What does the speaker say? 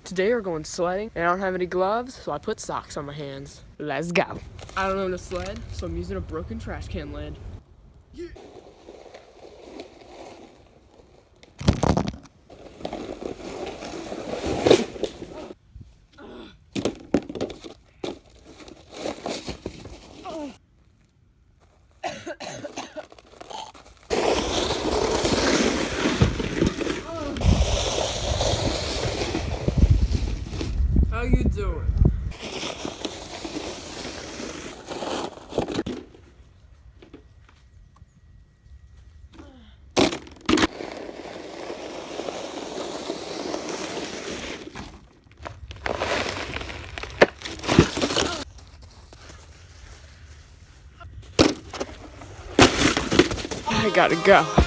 Today we're going sledding, and I don't have any gloves, so I put socks on my hands. Let's go. I don't own a sled, so I'm using a broken trash can lid. Yeah. How you doing? I gotta go.